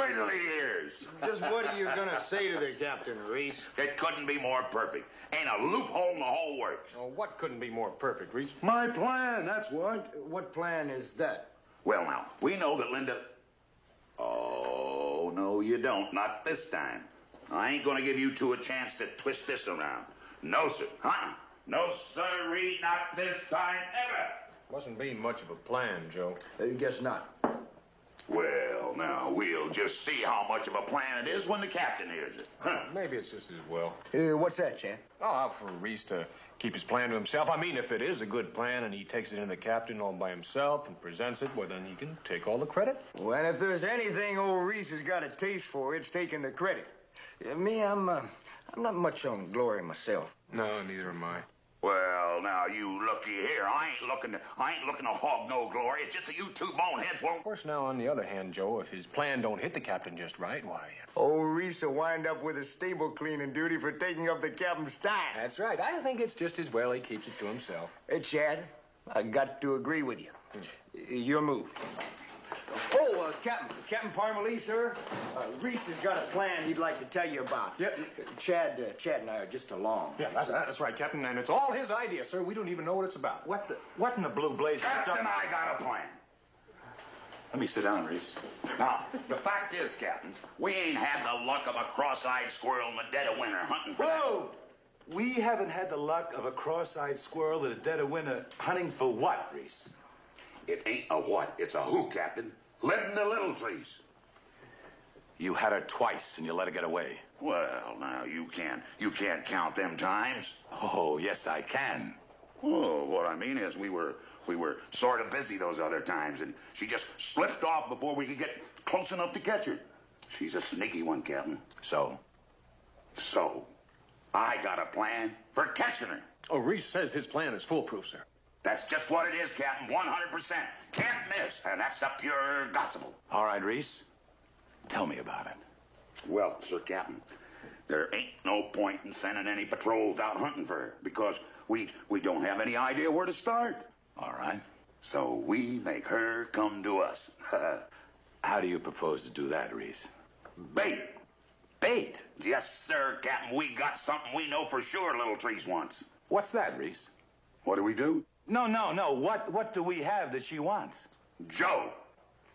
wait till he hears. Just what are you gonna say to the captain, Reese? It couldn't be more perfect. Ain't a loophole in the whole works. Oh, what couldn't be more perfect, Reese? My plan, that's what. What plan is that? Well, now, we know that Linda... Oh, no, you don't. Not this time. I ain't gonna give you two a chance to twist this around. No, sir. No, sirree, not this time ever. Mustn't be much of a plan, Joe. Guess not. Well, now, we'll just see how much of a plan it is when the captain hears it. Maybe it's just as well. What's that, Chad? Oh, for Reese to keep his plan to himself. I mean, if it is a good plan and he takes it in the captain all by himself and presents it, well, then he can take all the credit. Well, if there's anything old Reese has got a taste for, it's taking the credit. Me, I'm not much on glory myself. No, neither am I. Well, now, you looky here. I ain't looking to hog no glory. It's just that you two boneheads won't... Of course, now, on the other hand, Joe, if his plan don't hit the captain just right, why... Old Reese will wind up with a stable cleaning duty for taking up the captain's time. That's right. I think it's just as well he keeps it to himself. Hey, Chad, I got to agree with you. Your move. Oh, Captain Parmalee, sir. Reese has got a plan he'd like to tell you about. Yep. Chad and I are just along. Yeah, that's right, Captain, and it's all his idea, sir. We don't even know what it's about. What in the blue blaze? Captain, I got a plan. Let me sit down, Reese. Now, the fact is, Captain, we ain't had the luck of a cross-eyed squirrel in the dead of winter hunting for Whoa! We haven't had the luck of a cross-eyed squirrel in the dead of winter hunting for what, Reese? It ain't a what, it's a who, Captain. Linda Littletrees. You had her twice and you let her get away. Well, now, you can't count them times. Oh, yes, I can. Oh, what I mean is we were sort of busy those other times, and she just slipped off before we could get close enough to catch her. She's a sneaky one, Captain. So, I got a plan for catching her. Oh, Reese says his plan is foolproof, sir. That's just what it is, Captain. 100%. Can't miss. And that's the pure gospel. all right, Reese. Tell me about it. Well, sir, Captain, there ain't no point in sending any patrols out hunting for her because we don't have any idea where to start. All right. So we make her come to us. How do you propose to do that, Reese? Bait. Bait? Yes, sir, Captain. We got something we know for sure Littletrees wants. What's that, Reese? What do we do? No. What do we have that she wants? Joe.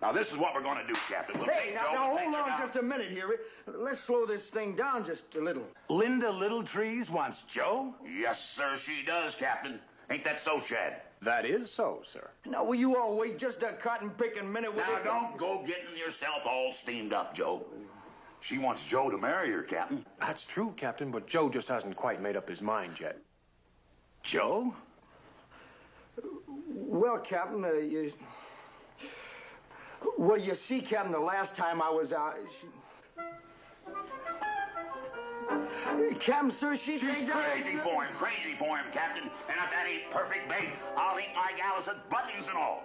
Now, this is what we're going to do, Captain. We'll Hey, take now Joe and take hold her on down. just a minute here. Let's slow this thing down just a little. Linda Littletrees wants Joe? Yes, sir, she does, Captain. Ain't that so, Shad? That is so, sir. Now, will you all wait just a cotton-picking minute with Now, this? don't go getting yourself all steamed up, Joe. She wants Joe to marry her, Captain. That's true, Captain, but Joe just hasn't quite made up his mind yet. Joe? Well, Captain, Well, you see, Captain, the last time I was out... Captain, sir, she's crazy for him, Captain. And if that ain't perfect bait, I'll eat my Gallus's buttons and all.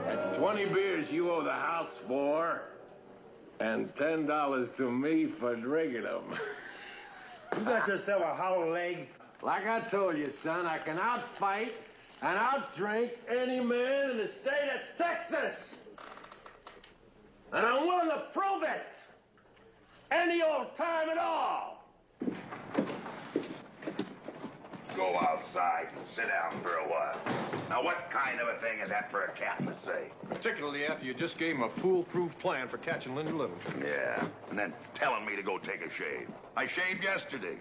That's 20 beers you owe the house for, and $10 to me for drinking them. You got yourself a hollow leg. Like I told you, son, I can outfight and outdrink any man in the state of Texas. And I'm willing to prove it any old time at all. Go outside and sit down for a while. Now, what kind of a thing is that for a captain to say? Particularly after you just gave him a foolproof plan for catching Linda Littletree. Yeah, and then telling me to go take a shave. I shaved yesterday.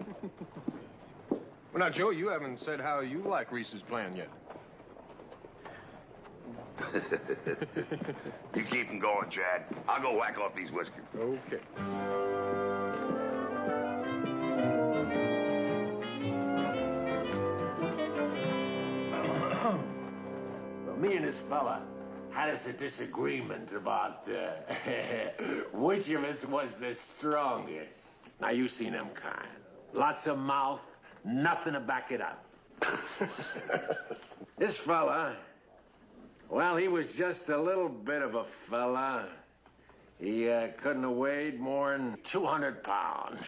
Well, now, Joe, you haven't said how you like Reese's plan yet. You keep them going, Chad. I'll go whack off these whiskers. Okay. Well, me and this fella had us a disagreement about which of us was the strongest. Now, you seen them kind. Lots of mouth, nothing to back it up. This fella, well, he was just a little bit of a fella. He couldn't have weighed more than 200 pounds.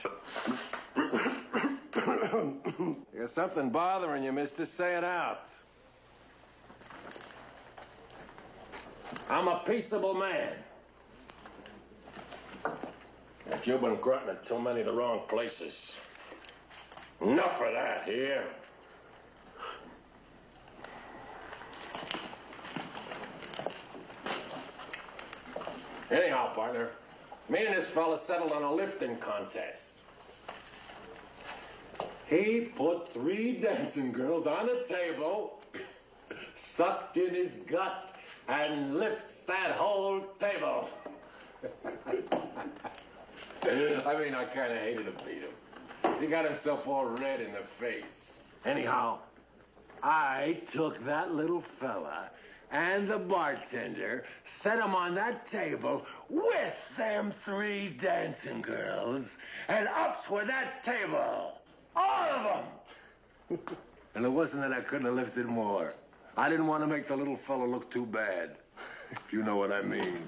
There's something bothering you, mister. Say it out. I'm a peaceable man. But you've been grunting at too many of the wrong places. Enough of that here. Anyhow, partner, me and this fella settled on a lifting contest. He put 3 dancing girls on a table, sucked in his gut, and lifts that whole table. I mean, I kind of hated to beat him. He got himself all red in the face. Anyhow, I took that little fella and the bartender, set him on that table with them 3 dancing girls, and ups with that table. All of them. And it wasn't that I couldn't have lifted more. I didn't want to make the little fella look too bad, if you know what I mean.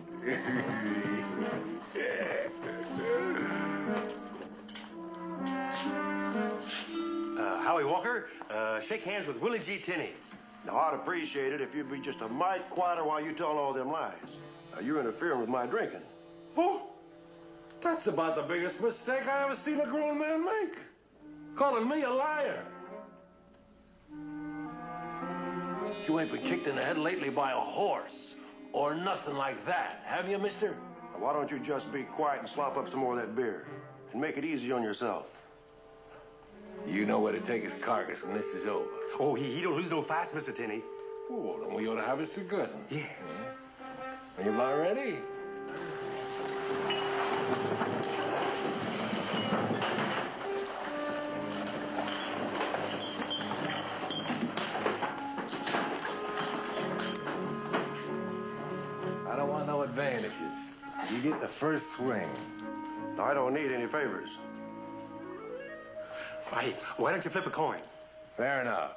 Howie Walker, shake hands with Willie G. Tinney. Now, I'd appreciate it if you'd be just a mite quieter while you telling all them lies. Now, you're interfering with my drinking. Oh, that's about the biggest mistake I ever seen a grown man make. Calling me a liar. You ain't been kicked in the head lately by a horse or nothing like that, have you, mister? Now, why don't you just be quiet and slop up some more of that beer and make it easy on yourself? You know where to take his carcass when this is over. Oh, he don't lose no fast, Mr. Tinney. Oh, then we ought to have us a good one. Yeah. Are you about ready? I don't want no advantages. You get the first swing. Now, I don't need any favors. Hey, why don't you flip a coin? Fair enough.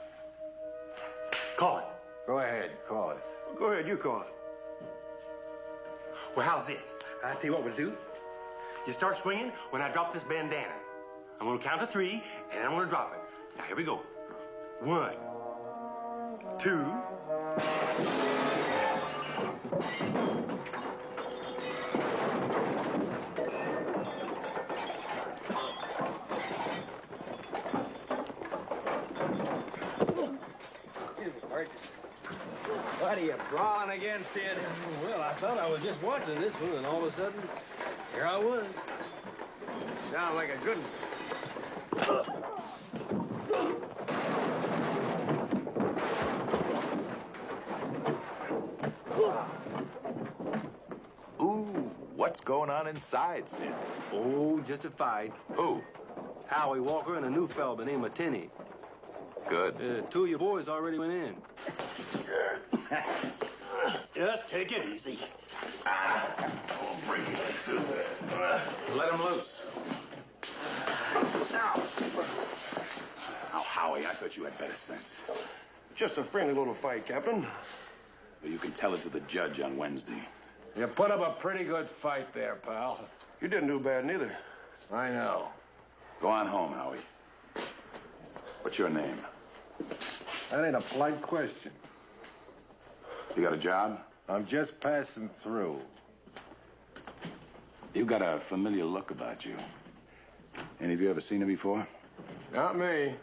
Call it. Go ahead, call it. Go ahead, you call it. Well, how's this? I'll tell you what we'll do. You start swinging when I drop this bandana. I'm gonna count to 3, and I'm gonna drop it. Now, here we go. 1, 2. What are you brawling again, Sid? Well, I thought I was just watching this one, and all of a sudden, here I was. Sound like a good Ooh, what's going on inside, Sid? Oh, just a fight. Who? Howie Walker and a new fella by the name of Tinney. Good. 2 of your boys already went in. Just take it easy. Let him loose. Now, Howie, I thought you had better sense. Just a friendly little fight, Captain. But you can tell it to the judge on Wednesday. You put up a pretty good fight there, pal. You didn't do bad neither. I know. Go on home, Howie. What's your name? That ain't a polite question. You got a job? I'm just passing through. You got a familiar look about you. Any of you ever seen him before? Not me.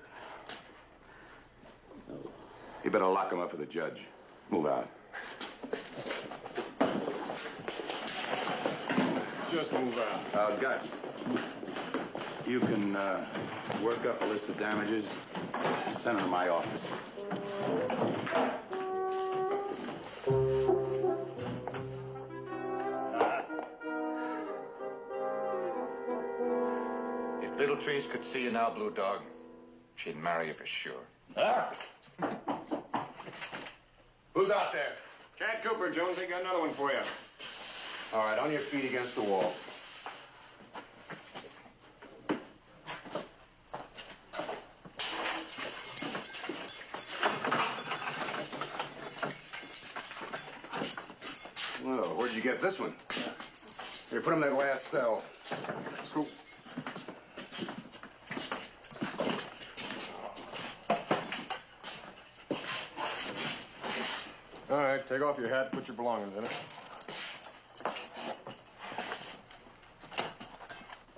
You better lock him up for the judge. Move out. Just move out. Gus, you can work up a list of damages Send her to my office. If Little Trees could see you now, Blue Dog, she'd marry you for sure. Huh? Who's out there? Chad Cooper, Jonesy. Got another one for you. All right, on your feet against the wall. Well, where'd you get this one? Here, put him in that last cell. Scoop. All right, take off your hat, put your belongings in it.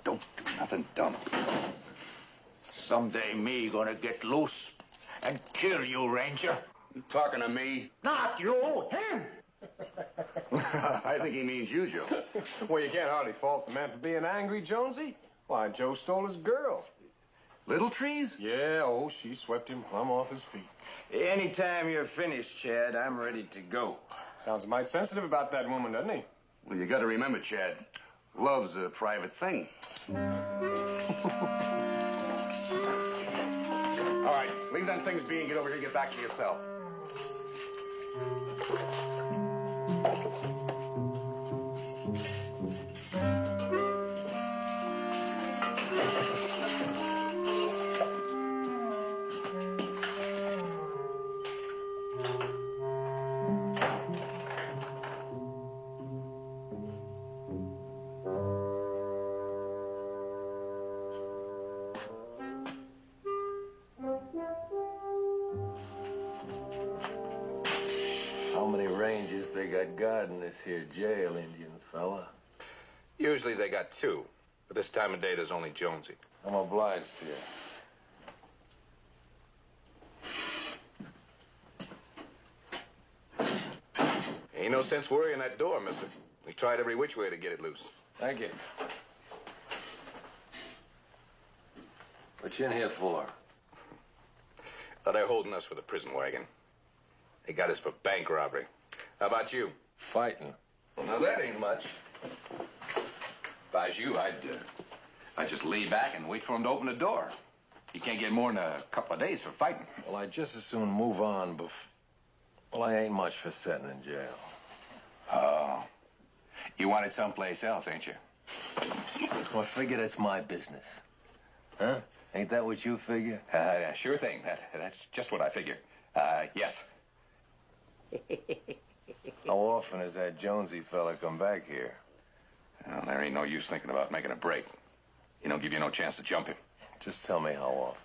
Don't do nothing dumb. Someday me gonna get loose and kill you, Ranger. You talking to me? Not you, him. I think he means you, Joe. Well, you can't hardly fault the man for being angry, Jonesy. Why, Joe stole his girl. Little Trees? Yeah, oh, she swept him plumb off his feet. Anytime you're finished, Chad, I'm ready to go. Sounds mighty sensitive about that woman, doesn't he? Well, you got to remember, Chad, love's a private thing. All right, leave them things be and get over here and get back to your cell. How many rangers they got guarding this here jail, Indian fella? Usually they got two, but this time of day there's only Jonesy. I'm obliged to you. Ain't no sense worrying that door, mister. We tried every which way to get it loose. Thank you. What you in here for? Well, they're holding us for the prison wagon. They got us for bank robbery. How about you? Fighting. Well, now that ain't much. If I was you, I'd just lay back and wait for him to open the door. You can't get more than a couple of days for fighting. Well, I'd just as soon move on Well, I ain't much for sitting in jail. Oh. You wanted someplace else, ain't you? Well, I figure that's my business. Huh? Ain't that what you figure? Sure thing. That's just what I figure. Yes. How often has that Jonesy fella come back here? Well, there ain't no use thinking about making a break. He don't give you no chance to jump him. Just tell me how often.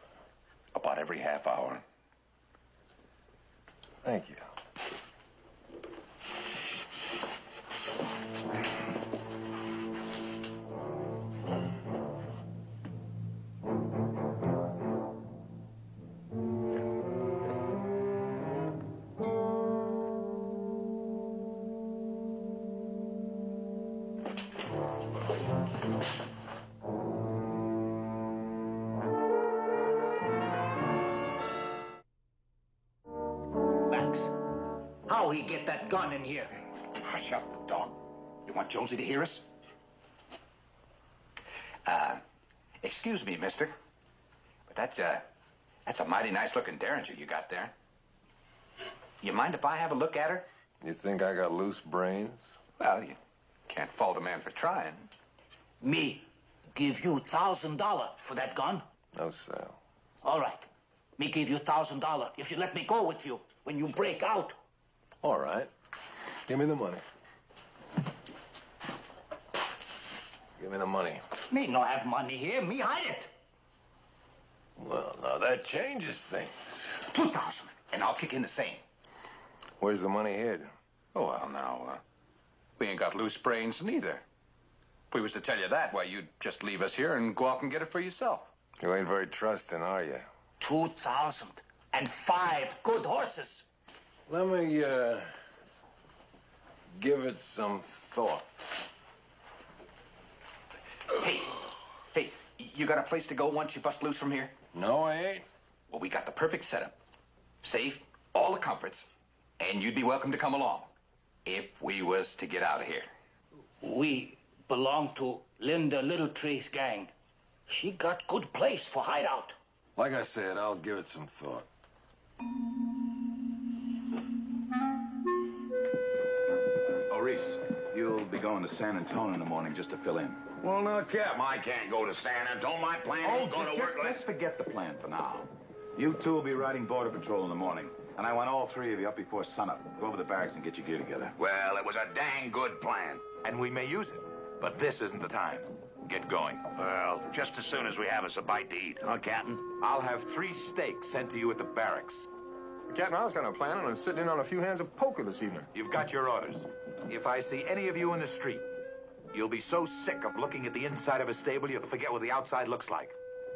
About every half hour. Thank you. How he get that gun in here? Hush up, dog. You want Jonesy to hear us? Excuse me, mister. But that's a mighty nice-looking Derringer you got there. You mind if I have a look at her? You think I got loose brains? Well, you can't fault a man for trying. Me give you $1,000 for that gun? No sale. All right. Me give you $1,000 if you let me go with you when you break out. All right. Give me the money. Give me the money. Me no have money here. Me hide it. Well, now that changes things. 2,000. And I'll kick in the same. Where's the money hid? Oh, well, now, we ain't got loose brains neither. If we was to tell you that, why, you'd just leave us here and go off and get it for yourself. You ain't very trusting, are you? 2,000 and 5 good horses. Let me, give it some thought. Hey, you got a place to go once you bust loose from here? No, I ain't. Well, we got the perfect setup. Safe, all the comforts, and you'd be welcome to come along if we was to get out of here. We belong to Linda Littletree's gang. She got good place for hideout. Like I said, I'll give it some thought. Oh, Reese, you'll be going to San Antonio in the morning just to fill in. Well, now, Cap, I can't go to San Antonio. My plan ain't going to work. Let's forget the plan for now. You two will be riding border patrol in the morning. And I want all three of you up before sunup. Go over to the barracks and get your gear together. Well, it was a dang good plan. And we may use it. But this isn't the time. Get going. Well, just as soon as we have us a bite to eat, huh, Captain? I'll have 3 steaks sent to you at the barracks. Captain, I was kind of planning on sitting in on a few hands of poker this evening. You've got your orders. If I see any of you in the street, you'll be so sick of looking at the inside of a stable you'll forget what the outside looks like.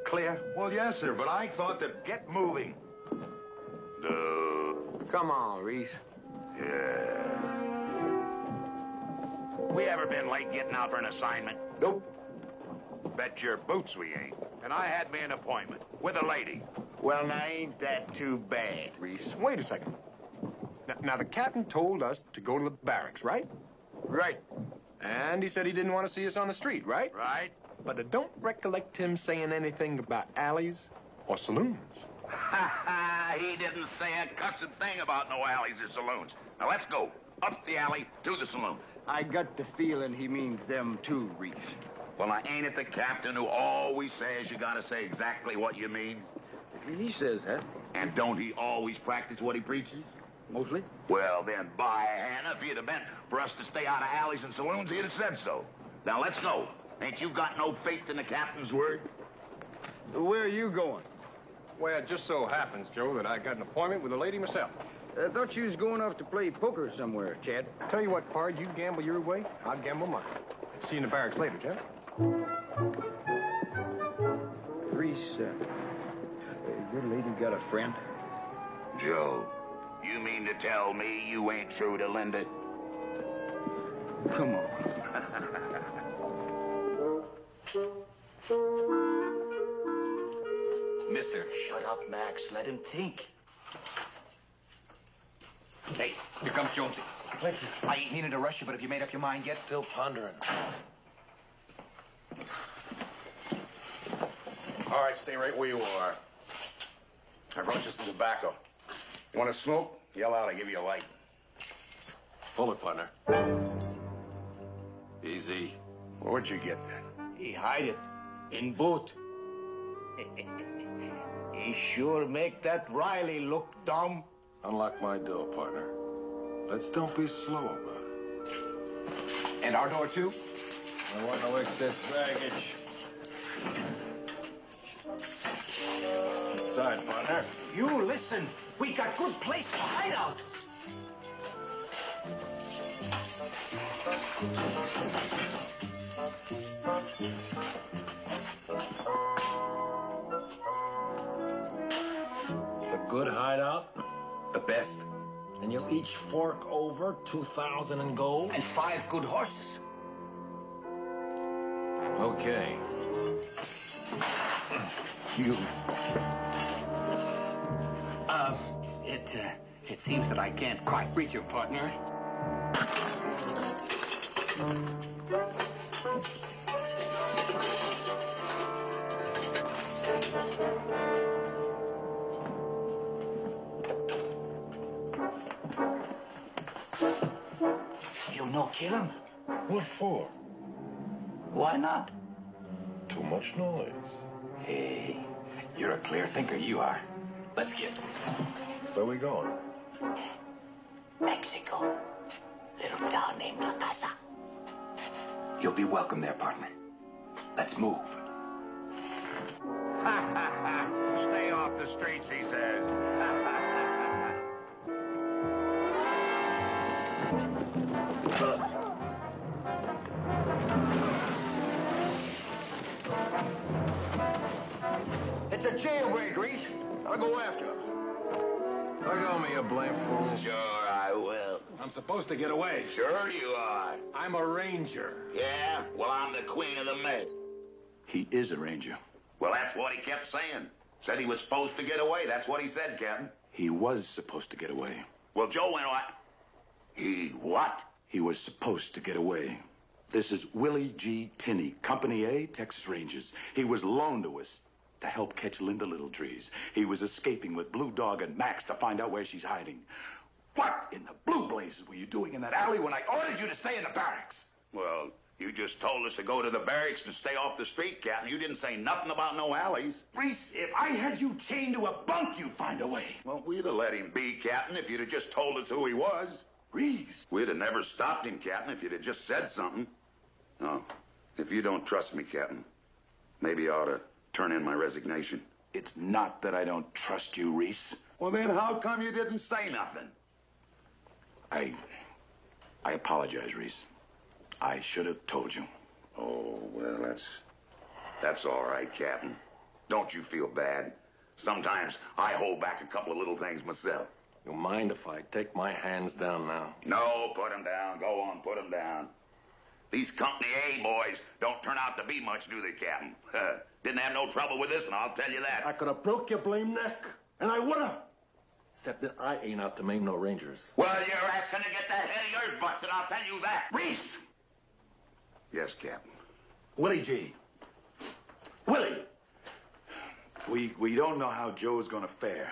Clear? Well, yes, sir, but I thought that... Get moving. Come on, Reese. Yeah. We ever been late getting out for an assignment? Nope. Bet your boots we ain't. And I had me an appointment with a lady. Well, now, ain't that too bad, Reese? Wait a second. Now, the captain told us to go to the barracks, right? Right. And he said he didn't want to see us on the street, right? Right? But I don't recollect him saying anything about alleys or saloons. He didn't say a cussing thing about no alleys or saloons. Now, let's go. Up the alley to the saloon. I got the feeling he means them too, Reese. Well, now, ain't it the captain who always says you gotta say exactly what you mean? He says that. And don't he always practice what he preaches? Mostly. Well, then, by Hannah, if he'd have meant for us to stay out of alleys and saloons, he'd have said so. Now, let's go. Ain't you got no faith in the captain's word? Where are you going? Well, it just so happens, Joe, that I got an appointment with a lady myself. I thought you was going off to play poker somewhere, Chad. Tell you what, Pard, you gamble your way, I'll gamble mine. See you in the barracks later, Chad. Reese, your lady got a friend? Joe, you mean to tell me you ain't true to Linda? Come on. Mister. Shut up, Max. Let him think. Hey, here comes Jonesy. Thank you. I ain't meaning to rush you, but have you made up your mind yet? Still pondering. All right, stay right where you are. I brought you some tobacco. Want to smoke? Yell out, I'll give you a light. Hold it, partner. Easy. Where'd you get that? He hide it in boot. He sure make that Riley look dumb. Unlock my door, partner. Let's don't be slow about it. And our door, too? I want no excess baggage. Inside, partner. You listen. We got good place for hideout. A good hideout? The best. And you'll each fork over 2,000 in gold? And 5 good horses. Okay. You. It seems that I can't quite reach you, partner. You no kill him? What for? Why not? Too much noise. Hey, you're a clear thinker, you are. Let's get. Where we going? Mexico. Little town named La Casa. You'll be welcome there, partner. Let's move. Stay off the streets, he says. It's a jailbreak, Reese. I'll go after him. Let go me, you blame fool. Sure, I will. I'm supposed to get away. Sure you are. I'm a ranger. Yeah? Well, I'm the queen of the Med. He is a ranger. Well, that's what he kept saying. Said he was supposed to get away. That's what he said, Captain. He was supposed to get away. Well, Joe went on. He what? He was supposed to get away. This is Willie G. Tinney, Company A, Texas Rangers. He was loaned to us to help catch Linda Littletrees. He was escaping with Blue Dog and Max to find out where she's hiding. What in the blue blazes were you doing in that alley when I ordered you to stay in the barracks? Well, you just told us to go to the barracks and stay off the street, Captain. You didn't say nothing about no alleys. Reese, if I had you chained to a bunk, you'd find a way. Well, we'd have let him be, Captain, if you'd have just told us who he was. Reese. We'd have never stopped him, Captain, if you'd have just said something. No, if you don't trust me, Captain, maybe I ought to turn in my resignation. It's not that I don't trust you, Reese. Well, then how come you didn't say nothing? I apologize, Reese. I should have told you. Oh, well, that's all right, Captain. Don't you feel bad? Sometimes I hold back a couple of little things myself. You mind if I take my hands down now? No, put them down. Go on, put them down. These Company A boys don't turn out to be much, do they, Captain? Didn't have no trouble with this, and I'll tell you that. I could have broke your blame neck, and I would have. Except that I ain't out to maim no Rangers. Well, you're asking to get the head of your butts, and I'll tell you that. Reese! Yes, Captain. Willie G. Willie! We don't know how Joe's gonna fare.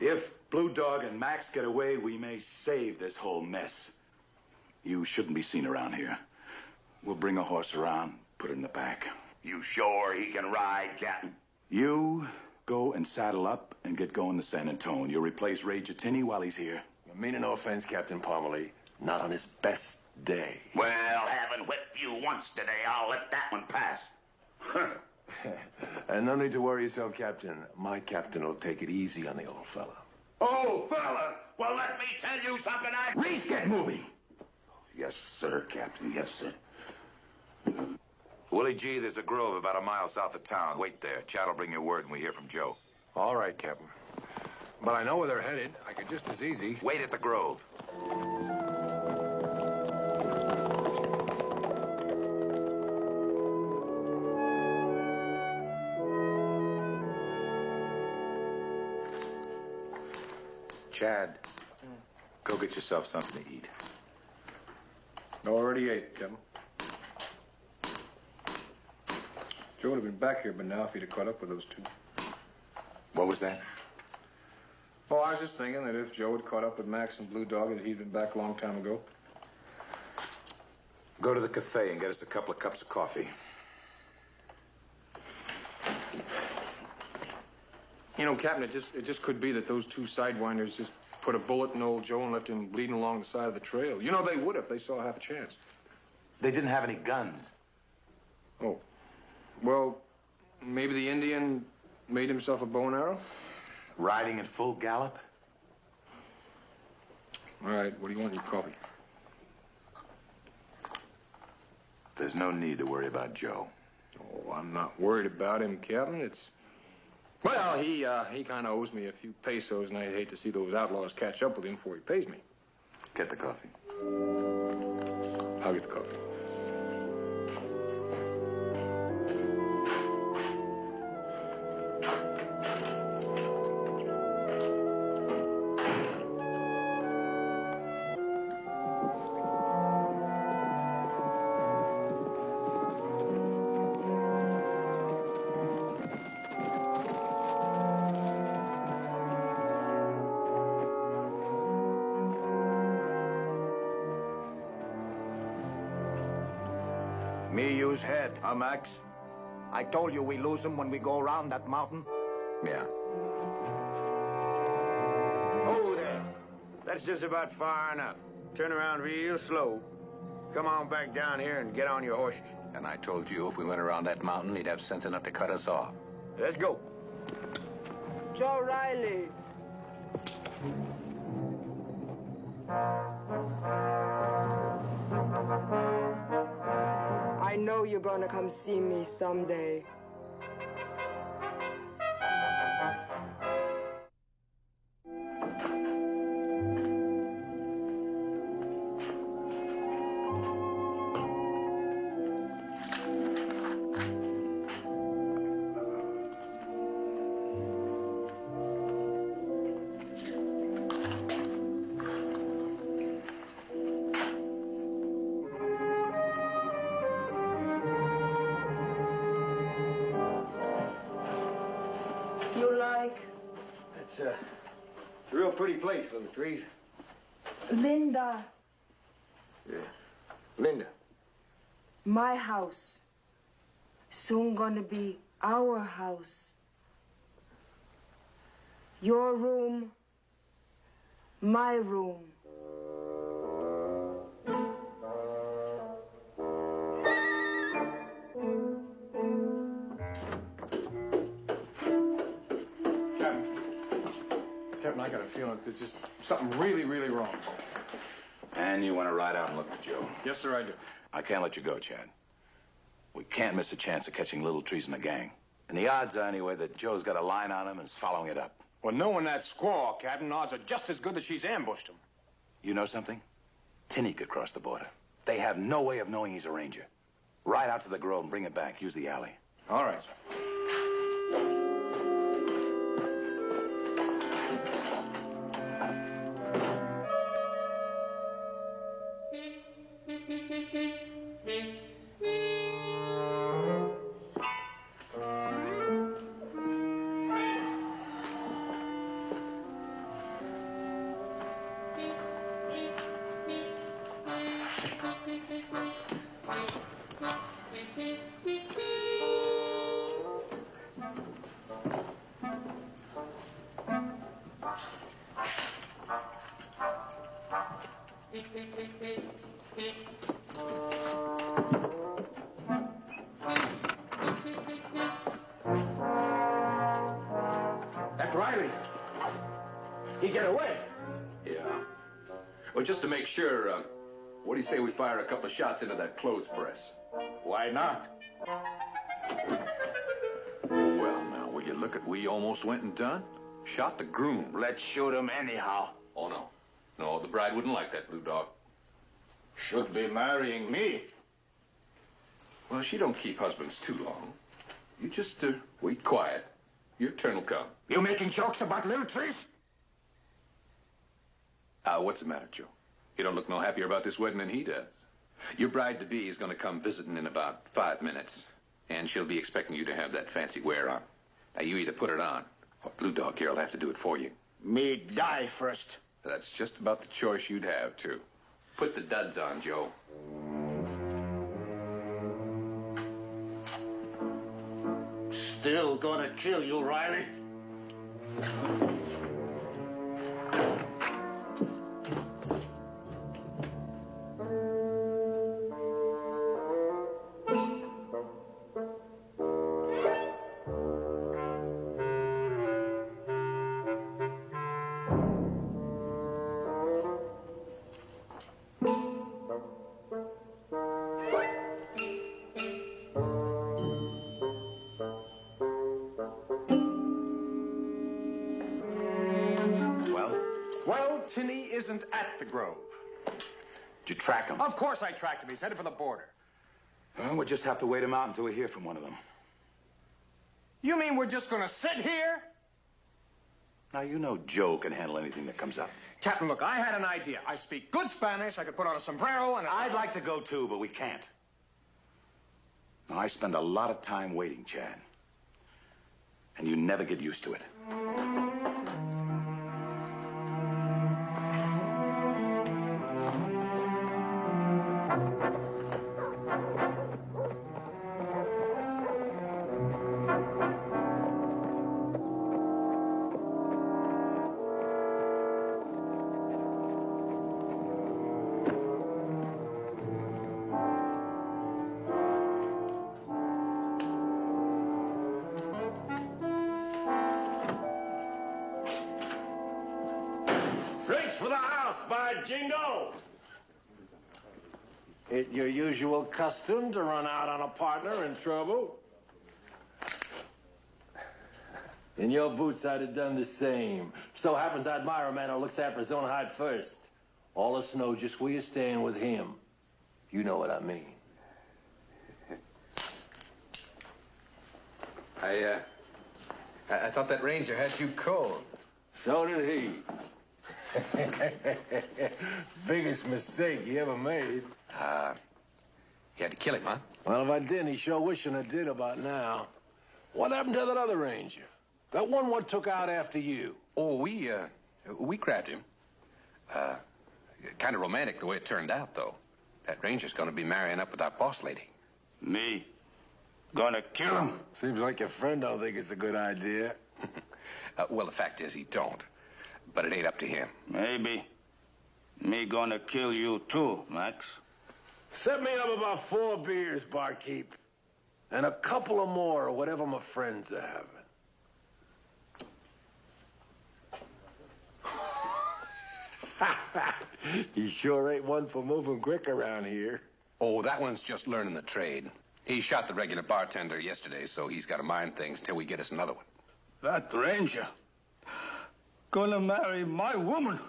If Blue Dog and Max get away, we may save this whole mess. You shouldn't be seen around here. We'll bring a horse around, put it in the back. You sure he can ride, Captain? You go and saddle up and get going to San Antonio. You'll replace Ray Gittini while he's here. Meaning no offense, Captain Parmalee. Not on his best day. Well, having whipped you once today, I'll let that one pass. And no need to worry yourself, Captain. My captain will take it easy on the old fella. Oh, fella! Well, let me tell you something. Reese, get moving! Yes, sir, Captain. Yes, sir. Willie G., there's a grove about a mile south of town. Wait there. Chad will bring you word when we hear from Joe. All right, Captain. But I know where they're headed. I could just as easy. Wait at the grove. Chad, go get yourself something to eat. Already ate, Captain. Joe would have been back here by now if he'd have caught up with those two. What was that? Oh, I was just thinking that if Joe had caught up with Max and Blue Dog, that he'd been back a long time ago. Go to the cafe and get us a couple of cups of coffee. You know, Captain, it just could be that those two sidewinders just put a bullet in old Joe and left him bleeding along the side of the trail. You know, they would if they saw half a chance. They didn't have any guns. Oh. Well, maybe the Indian made himself a bow and arrow? Riding at full gallop? All right, what do you want in your coffee? There's no need to worry about Joe. Oh, I'm not worried about him, Captain. It's... Well, he kind of owes me a few pesos, and I'd hate to see those outlaws catch up with him before he pays me. Get the coffee. I'll get the coffee. Me use head, huh, Max? I told you we lose him when we go around that mountain. Yeah. Oh, there. That's just about far enough. Turn around real slow. Come on back down here and get on your horses. And I told you if we went around that mountain, he'd have sense enough to cut us off. Let's go. Joe Riley. I know you're gonna come see me someday. real pretty place, Little Trees. Linda, Yeah. Linda. my house. Soon gonna be our house. Your room, my room. Captain, I got a feeling there's just something really, really wrong. And you want to ride out and look for Joe? Yes, sir, I do. I can't let you go, Chad. We can't miss a chance of catching Little Trees in the gang. And the odds are, anyway, that Joe's got a line on him and is following it up. Well, knowing that squaw, Captain, odds are just as good that she's ambushed him. You know something? Tinny could cross the border. They have no way of knowing he's a ranger. Ride out to the Grove and bring it back. Use the alley. All right, sir. That Riley. He get away. Yeah. Well, just to make sure, what do you say we fire a couple of shots into that clothes press? Why not? Well, now, will you look at we almost went and done? Shot the groom. Let's shoot him anyhow. Oh, no. No, the bride wouldn't like that, Blue Dog. Should be marrying me. Well, she don't keep husbands too long. You just wait quiet. Your turn will come. You making jokes about Little Trees? What's the matter, Joe? You don't look no happier about this wedding than he does. Your bride-to-be is going to come visiting in about 5 minutes, and she'll be expecting you to have that fancy wear on. Now, you either put it on, or Blue Dog here will have to do it for you. Me die first. That's just about the choice you'd have, too. Put the duds on, Joe. Still gonna kill you, Riley. Well, Tinny isn't at the Grove. Did you track him? Of course I tracked him. He's headed for the border. Well, we'll just have to wait him out until we hear from one of them. You mean we're just gonna sit here? Now, you know Joe can handle anything that comes up. Captain, look, I had an idea. I speak good Spanish. I could put on a sombrero and a... I'd like to go too, but we can't. Now, I spend a lot of time waiting, Chad. And you never get used to it. Drinks for the house, by Jingo! It your usual custom to run out on a partner in trouble? In your boots, I'd have done the same. So happens I admire a man who looks after his own hide first. All us know just where you're staying with him. You know what I mean. I thought that ranger had you cold. So did he. Biggest mistake he ever made. You had to kill him, huh? Well, if I didn't, he sure wishing I did about now. What happened to that other ranger? That one what took out after you? Oh, we We grabbed him. Kind of romantic the way it turned out, though. That ranger's gonna be marrying up with our boss lady. Me gonna kill him. Seems like your friend don't think it's a good idea. Well, the fact is he don't. But it ain't up to him. Maybe me gonna kill you too, Max. Set me up about 4 beers, barkeep. And a couple of more, or whatever my friends are having. He sure ain't one for moving quick around here. Oh, that one's just learning the trade. He shot the regular bartender yesterday, so he's got to mind things till we get us another one. That ranger gonna marry my woman.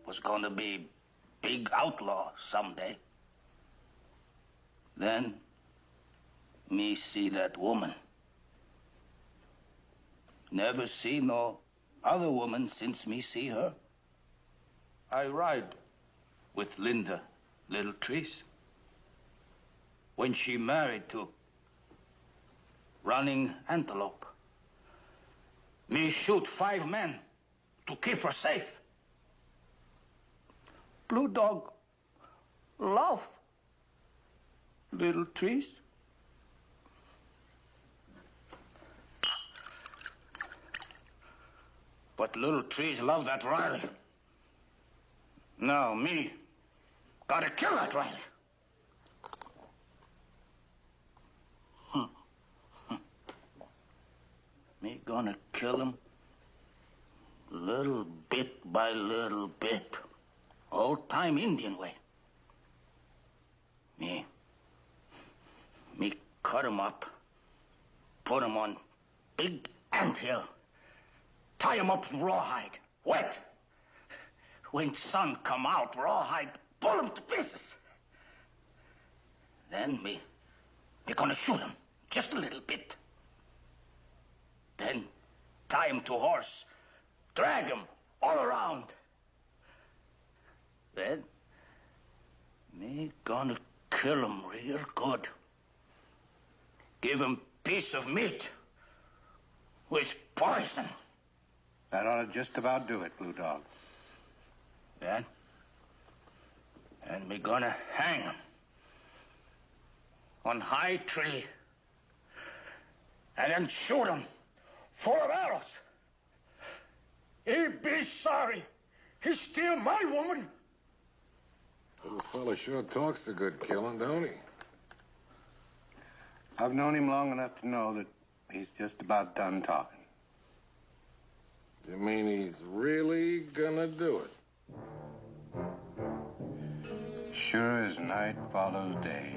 Was gonna be big outlaw someday. Then, me see that woman. Never see no other woman since me see her. I ride with Linda Little Trees. When she married to Running Antelope, me shoot 5 men to keep her safe. Blue Dog love Little Trees. But Little Trees love that Riley. Now me gotta kill that Riley. Me gonna kill him little bit by little bit. Old-time Indian way. Me cut him up, put him on big anthill, tie him up with rawhide, wet. When sun come out, rawhide, pull him to pieces. Then me gonna shoot him just a little bit. Then tie him to horse, drag him all around. Then, me gonna kill him real good. Give him piece of meat with poison. That ought to just about do it, Blue Dog. Then, me gonna hang him on high tree and then shoot him full of arrows. He be sorry. He steal my woman. Little fella sure talks a good killing, don't he? I've known him long enough to know that he's just about done talking. You mean he's really gonna do it? Sure as night follows day.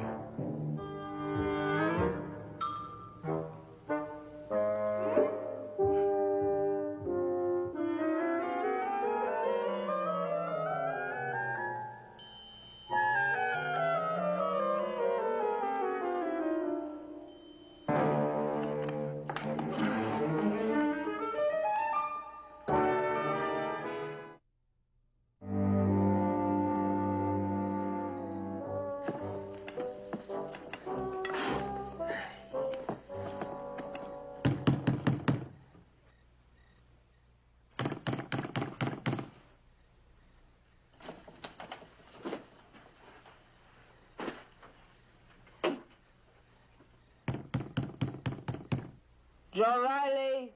Joe Riley.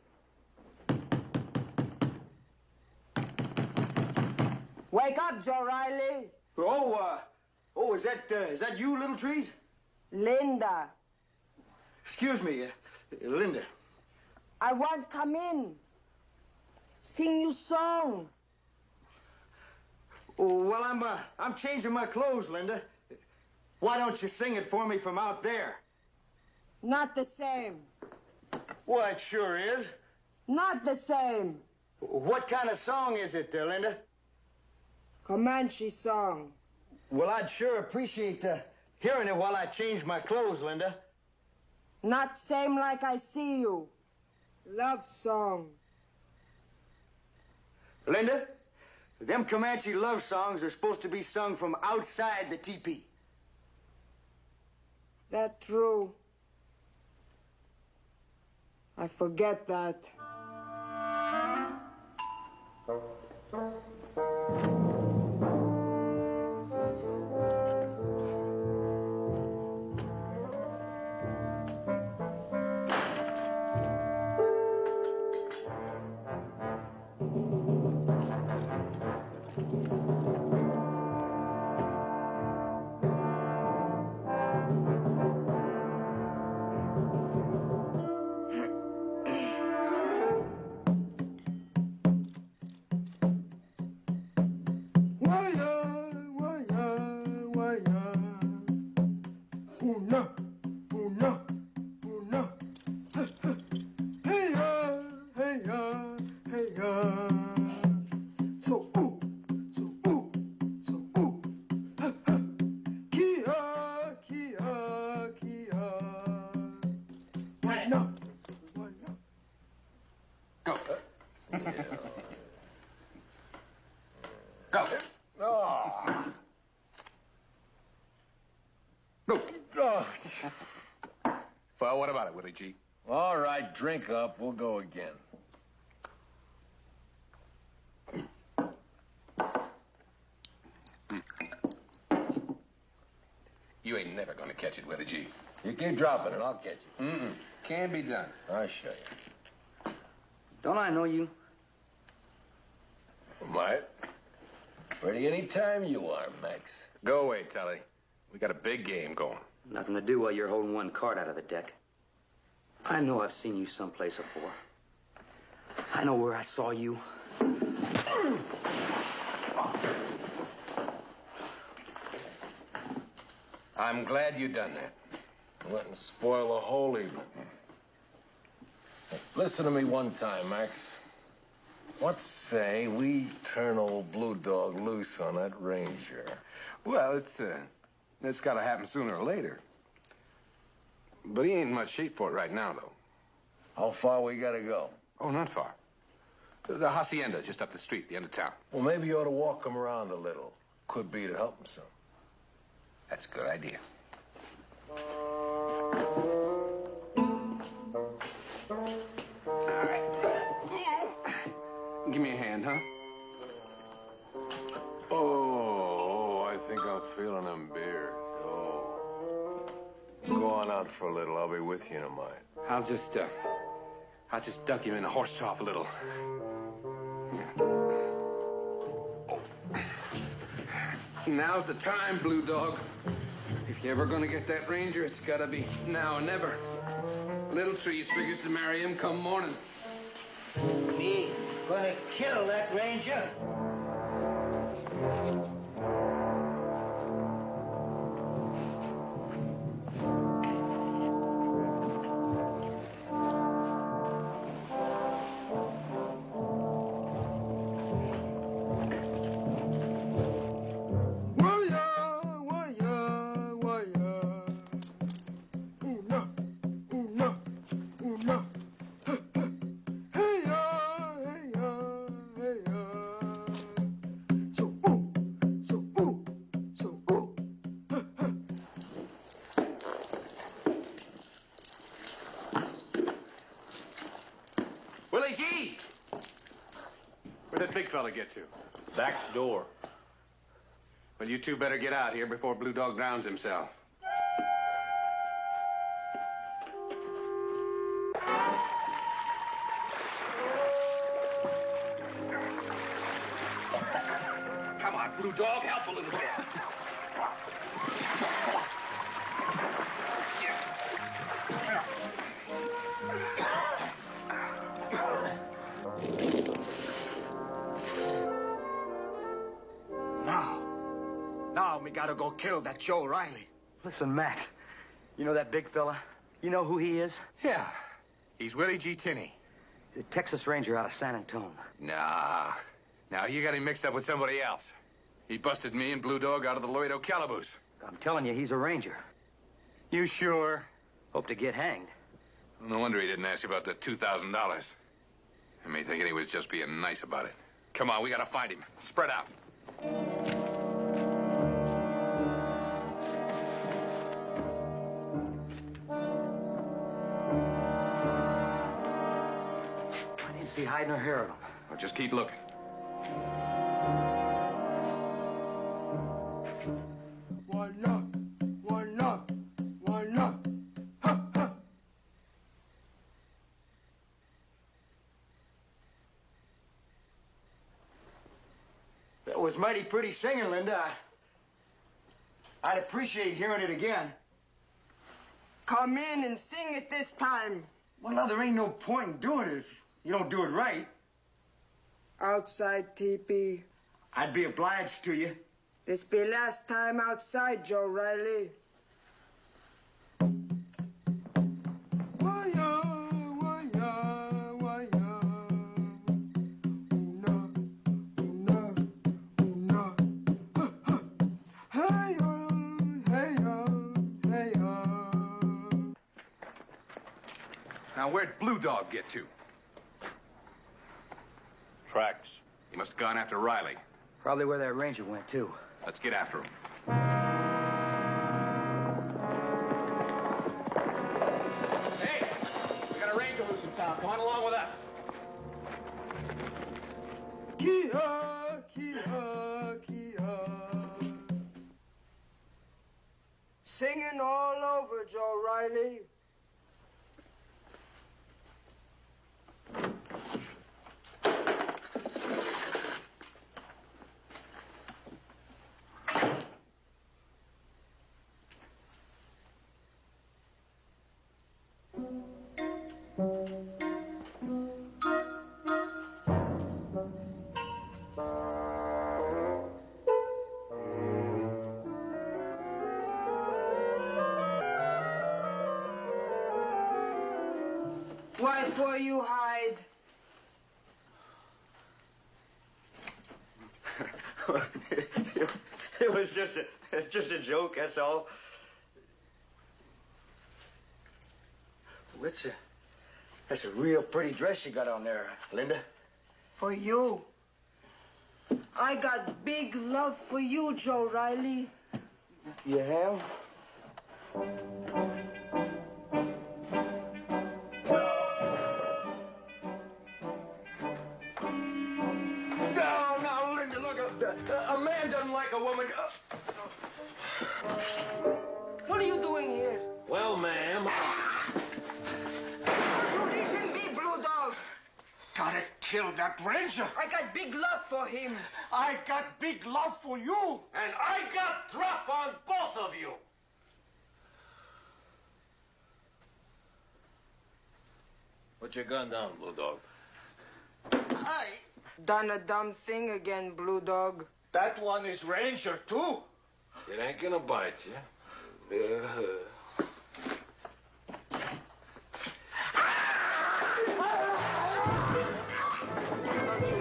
Wake up, Joe Riley. Oh, is that you, Little Trees? Linda. Excuse me, Linda. I want come in. Sing you song. Oh, well, I'm changing my clothes, Linda. Why don't you sing it for me from out there? Not the same. Well, it sure is. Not the same. What kind of song is it, Linda? Comanche song. Well, I'd sure appreciate hearing it while I change my clothes, Linda. Not same like I see you. Love song. Linda, them Comanche love songs are supposed to be sung from outside the teepee. That true. I forget that. Well, what about it, Willie G? All right, drink up. We'll go again. You ain't never gonna catch it, Willie G. You keep dropping it, I'll catch you. Mm-mm. Can't be done. I'll show you. Don't I know you? Might. Ready any time you are, Max. Go away, Tully. We got a big game going. Nothing to do while you're holding one card out of the deck. I know I've seen you someplace before. I know where I saw you. I'm glad you done that. Went and spoil the whole evening. Listen to me one time, Max. What say we turn old Blue Dog loose on that ranger? Well, it's got to happen sooner or later. But he ain't much shape for it right now, though. How far we gotta go? Oh, not far. The hacienda just up the street, the end of town. Well, maybe you ought to walk him around a little. Could be to help him some. That's a good idea. All right. Give me a hand, huh? Oh, I think I'm feeling them beers. Oh. Go on out for a little. I'll be with you in a minute. I'll just duck him in a horse trough a little. Now's the time, Blue Dog. If you're ever gonna get that ranger, it's gotta be now or never. Little Trees figures to marry him come morning. Me gonna kill that ranger? Willie G! Where'd that big fella get to? Back door. Well, you two better get out here before Blue Dog drowns himself. Blue Dog. Help a little bit. Now we gotta go kill that Joe Riley. Listen, Max, you know that big fella? You know who he is? Yeah. He's Willie G. Tinney. He's a Texas Ranger out of San Antonio. Nah. Now, you got him mixed up with somebody else. He busted me and Blue Dog out of the Laredo calaboose. I'm telling you, he's a Ranger. You sure? Hope to get hanged. No wonder he didn't ask you about the $2,000. I may thinking he was just being nice about it. Come on, we gotta find him. Spread out. See hide nor hair of him. Well, just keep looking. Why not? Why not? Why not? Ha, ha. That was mighty pretty singing, Linda. I'd appreciate hearing it again. Come in and sing it this time. Well, now, there ain't no point in doing it if you don't do it right. Outside, teepee. I'd be obliged to you. This be last time outside, Joe Riley. Now, where'd Blue Dog get to? Tracks. He must have gone after Riley. Probably where that Ranger went, too. Let's get after him. Hey, we got a Ranger loose in town. Come on along with us. Kee-haw, kee-haw, kee-haw. Singing all over, Joe Riley. Why for you hide? It was just a joke, that's all. That's a real pretty dress you got on there, Linda. For you. I got big love for you, Joe Riley. You have? No, Linda, look, a man doesn't like a woman. What are you doing here? Well, ma'am. You leave him be, Blue Dog. Gotta kill that Ranger. I got big love for him. I got big love for you. And I got drop on both of you. Put your gun down, Blue Dog. I done a dumb thing again, Blue Dog. That one is Ranger, too. It ain't gonna bite you. You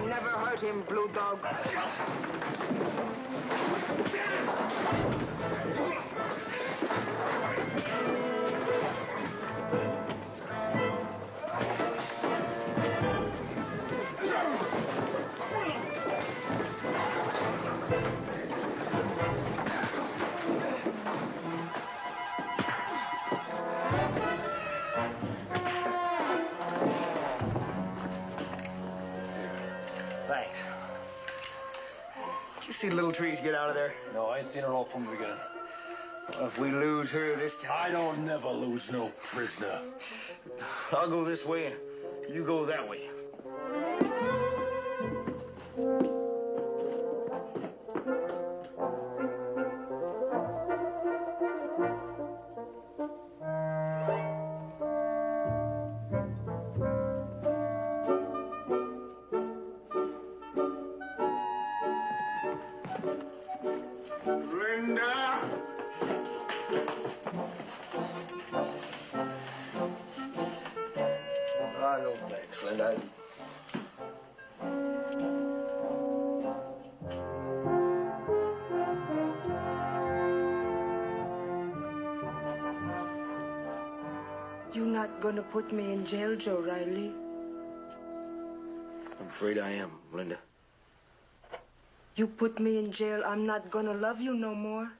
never hurt him, Blue Dog. Thanks. Did you see Little Trees get out of there? No, I ain't seen her all from the beginning. Well, if we lose her this time... I don't never lose no prisoner. I'll go this way and you go that way. Linda! No thanks, Linda. You're not gonna put me in jail, Joe Riley. I'm afraid I am, Linda. You put me in jail, I'm not gonna love you no more.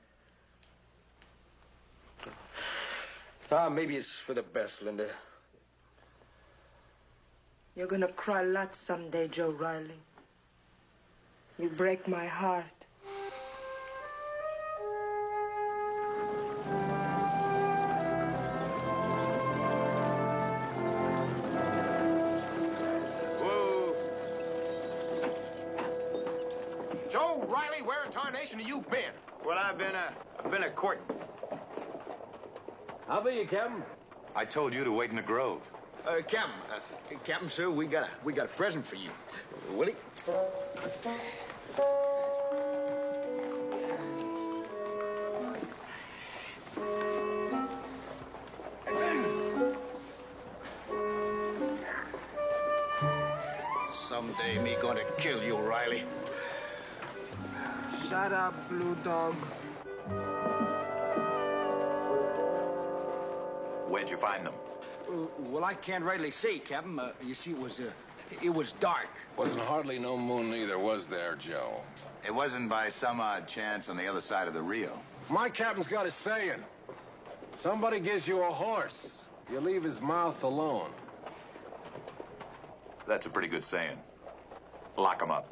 Maybe it's for the best, Linda. You're gonna cry lots someday, Joe Riley. You break my heart. Joe Riley, where in tarnation have you been? Well, I've been a courting. How be you, Captain? I told you to wait in the grove. Captain, sir, we got a present for you. Willie? Someday me gonna kill you, Riley. Shut up, Blue Dog. Where'd you find them? Well, I can't rightly say, Captain. You see, it was dark. Wasn't hardly no moon either, was there, Joe? It wasn't by some odd chance on the other side of the Rio. My captain's got a saying. Somebody gives you a horse, you leave his mouth alone. That's a pretty good saying. Lock 'em up.